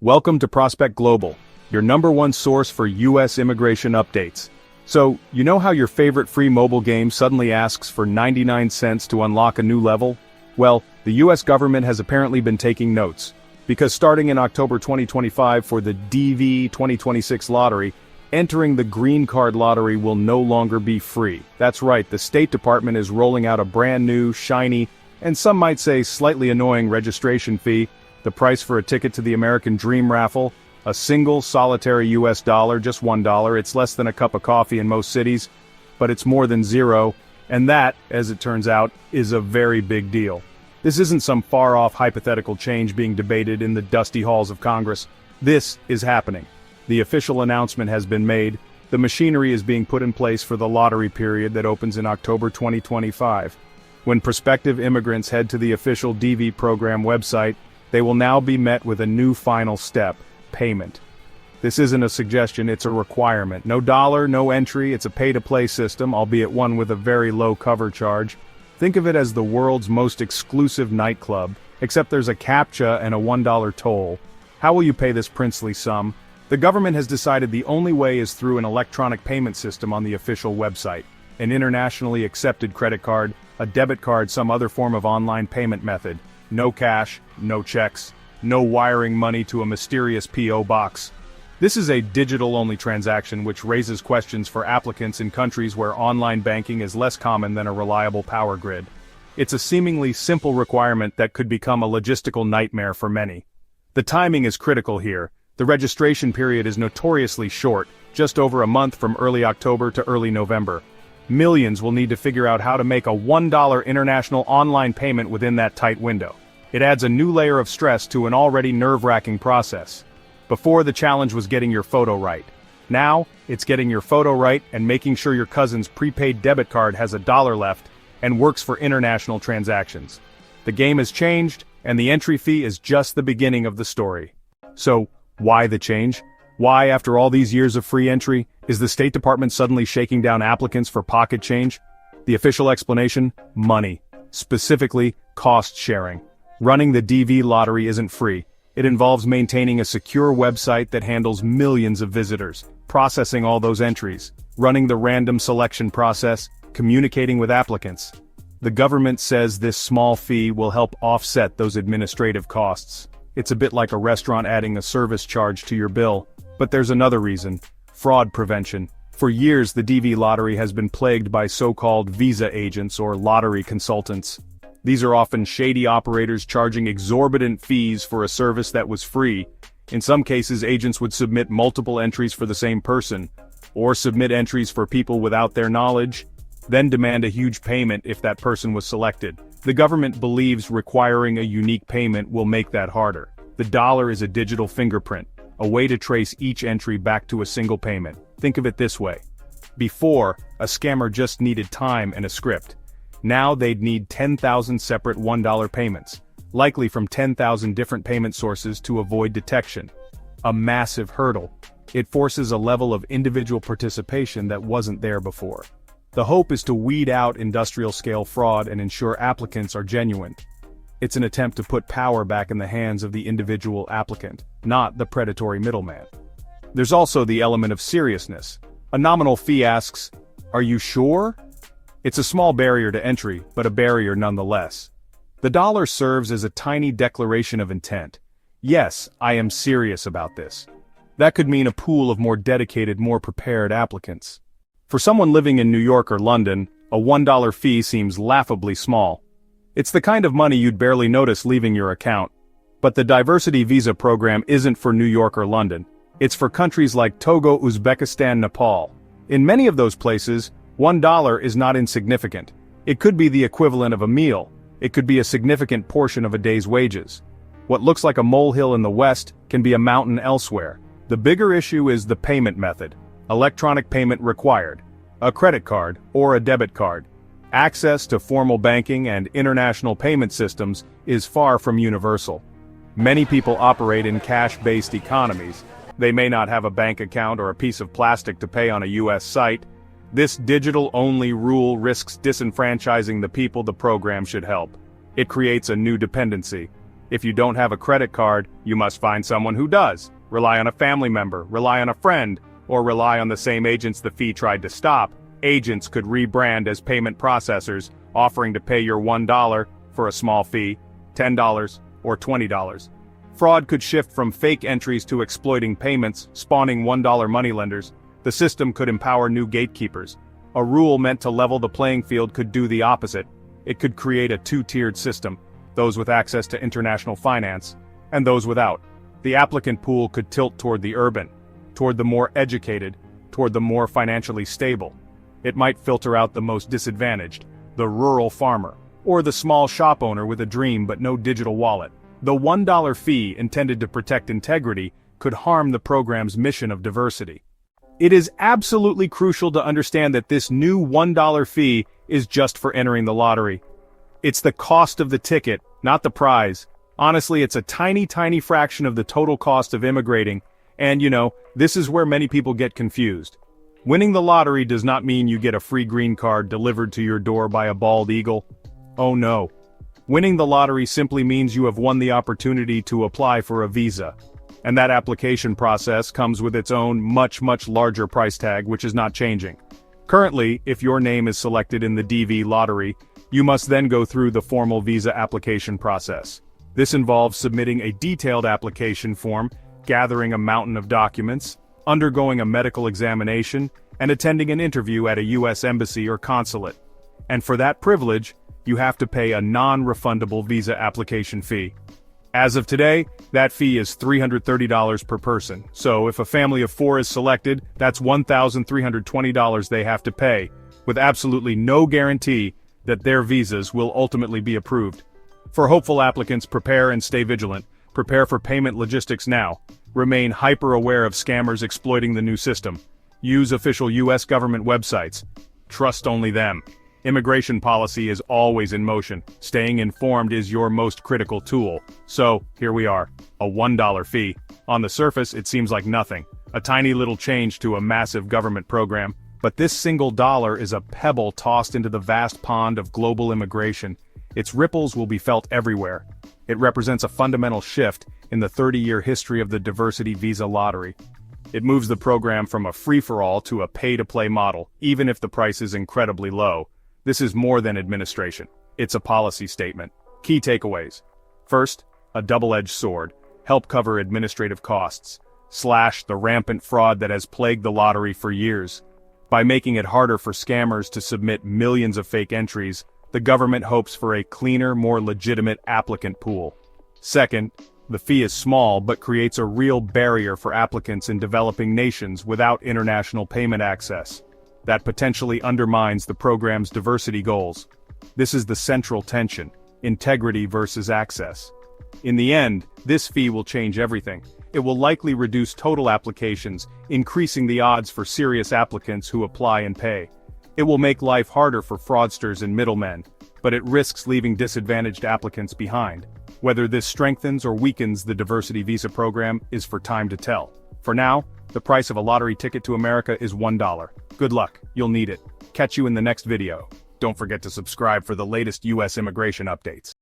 Welcome to Prospect Global, your #1 source for U.S. immigration updates. So, you know how your favorite free mobile game suddenly asks for 99 cents to unlock a new level? Well, the U.S. government has apparently been taking notes, because starting in October 2025 for the DV 2026 lottery, entering the Green Card lottery will no longer be free. That's right, the State Department is rolling out a brand new, shiny, and some might say slightly annoying registration fee. The price for a ticket to the American Dream raffle, a single solitary US dollar, just $1. It's less than a cup of coffee in most cities, but it's more than zero, and that, as it turns out, is a very big deal. This isn't some far-off hypothetical change being debated in the dusty halls of Congress. This is happening. The official announcement has been made. The machinery is being put in place for the lottery period that opens in October 2025. When prospective immigrants head to the official DV program website, they will now be met with a new final step: payment. This isn't a suggestion, it's a requirement. No dollar, no entry, it's a pay-to-play system, albeit one with a very low cover charge. Think of it as the world's most exclusive nightclub, except there's a CAPTCHA and a $1 toll. How will you pay this princely sum? The government has decided the only way is through an electronic payment system on the official website. An internationally accepted credit card, a debit card, some other form of online payment method. No cash, no checks, no wiring money to a mysterious P.O. box. This is a digital-only transaction which raises questions for applicants in countries where online banking is less common than a reliable power grid. It's a seemingly simple requirement that could become a logistical nightmare for many. The timing is critical here. The registration period is notoriously short, just over a month from early October to early November. Millions will need to figure out how to make a $1 international online payment within that tight window. It adds a new layer of stress to an already nerve-wracking process. Before, the challenge was getting your photo right. Now, it's getting your photo right and making sure your cousin's prepaid debit card has $1 left and works for international transactions. The game has changed, and the entry fee is just the beginning of the story. So, why the change? Why, after all these years of free entry, is the State Department suddenly shaking down applicants for pocket change? The official explanation? Money. Specifically, cost sharing. Running the DV lottery isn't free. It involves maintaining a secure website that handles millions of visitors, processing all those entries, running the random selection process, communicating with applicants. The government says this small fee will help offset those administrative costs. It's a bit like a restaurant adding a service charge to your bill. But there's another reason: fraud prevention. For years, the DV lottery has been plagued by so-called visa agents or lottery consultants. These are often shady operators charging exorbitant fees for a service that was free. In some cases, agents would submit multiple entries for the same person, or submit entries for people without their knowledge, then demand a huge payment if that person was selected. The government believes requiring a unique payment will make that harder. The dollar is a digital fingerprint, a way to trace each entry back to a single payment. Think of it this way. Before, a scammer just needed time and a script. Now they'd need 10,000 separate $1 payments, likely from 10,000 different payment sources to avoid detection. A massive hurdle. It forces a level of individual participation that wasn't there before. The hope is to weed out industrial-scale fraud and ensure applicants are genuine. It's an attempt to put power back in the hands of the individual applicant, not the predatory middleman. There's also the element of seriousness. A nominal fee asks, "Are you sure?" It's a small barrier to entry, but a barrier nonetheless. The dollar serves as a tiny declaration of intent. Yes, I am serious about this. That could mean a pool of more dedicated, more prepared applicants. For someone living in New York or London, a $1 fee seems laughably small. It's the kind of money you'd barely notice leaving your account. But the diversity visa program isn't for New York or London. It's for countries like Togo, Uzbekistan, Nepal. In many of those places, $1 is not insignificant. It could be the equivalent of a meal. It could be a significant portion of a day's wages. What looks like a molehill in the West can be a mountain elsewhere. The bigger issue is the payment method. Electronic payment required. A credit card or a debit card. Access to formal banking and international payment systems is far from universal. Many people operate in cash-based economies. They may not have a bank account or a piece of plastic to pay on a US site. This digital-only rule risks disenfranchising the people the program should help. It creates a new dependency. If you don't have a credit card, you must find someone who does. Rely on a family member, rely on a friend, or rely on the same agents the fee tried to stop. Agents could rebrand as payment processors, offering to pay your $1 for a small fee, $10, or $20. Fraud could shift from fake entries to exploiting payments, spawning $1 moneylenders. The system could empower new gatekeepers. A rule meant to level the playing field could do the opposite. It could create a two-tiered system, those with access to international finance, and those without. The applicant pool could tilt toward the urban, toward the more educated, toward the more financially stable. It might filter out the most disadvantaged, the rural farmer, or the small shop owner with a dream but no digital wallet. The $1 fee intended to protect integrity could harm the program's mission of diversity. It is absolutely crucial to understand that this new $1 fee is just for entering the lottery. It's the cost of the ticket, not the prize. Honestly, it's a tiny fraction of the total cost of immigrating, and this is where many people get confused. Winning the lottery does not mean you get a free green card delivered to your door by a bald eagle. Oh no. Winning the lottery simply means you have won the opportunity to apply for a visa. And that application process comes with its own much larger price tag, which is not changing. Currently, if your name is selected in the DV lottery, you must then go through the formal visa application process. This involves submitting a detailed application form, gathering a mountain of documents, undergoing a medical examination, and attending an interview at a U.S. embassy or consulate. And for that privilege, you have to pay a non-refundable visa application fee. As of today, that fee is $330 per person, so if a family of 4 is selected, that's $1,320 they have to pay, with absolutely no guarantee that their visas will ultimately be approved. For hopeful applicants, prepare and stay vigilant. Prepare for payment logistics now. Remain hyper-aware of scammers exploiting the new system. Use official U.S. government websites. Trust only them. Immigration policy is always in motion. Staying informed is your most critical tool. So, here we are. A $1 fee. On the surface, it seems like nothing. A tiny little change to a massive government program. But this single dollar is a pebble tossed into the vast pond of global immigration. Its ripples will be felt everywhere. It represents a fundamental shift in the 30-year history of the diversity visa lottery. It moves the program from a free-for-all to a pay-to-play model, even if the price is incredibly low. This is more than administration. It's a policy statement. Key takeaways. First, a double-edged sword. Help cover administrative costs. Slash the rampant fraud that has plagued the lottery for years. By making it harder for scammers to submit millions of fake entries, the government hopes for a cleaner, more legitimate applicant pool. Second, the fee is small but creates a real barrier for applicants in developing nations without international payment access. That potentially undermines the program's diversity goals. This is the central tension: integrity versus access. In the end, this fee will change everything. It will likely reduce total applications, increasing the odds for serious applicants who apply and pay. It will make life harder for fraudsters and middlemen, but it risks leaving disadvantaged applicants behind. Whether this strengthens or weakens the diversity visa program is for time to tell. For now, the price of a lottery ticket to America is $1. Good luck, you'll need it. Catch you in the next video. Don't forget to subscribe for the latest U.S. immigration updates.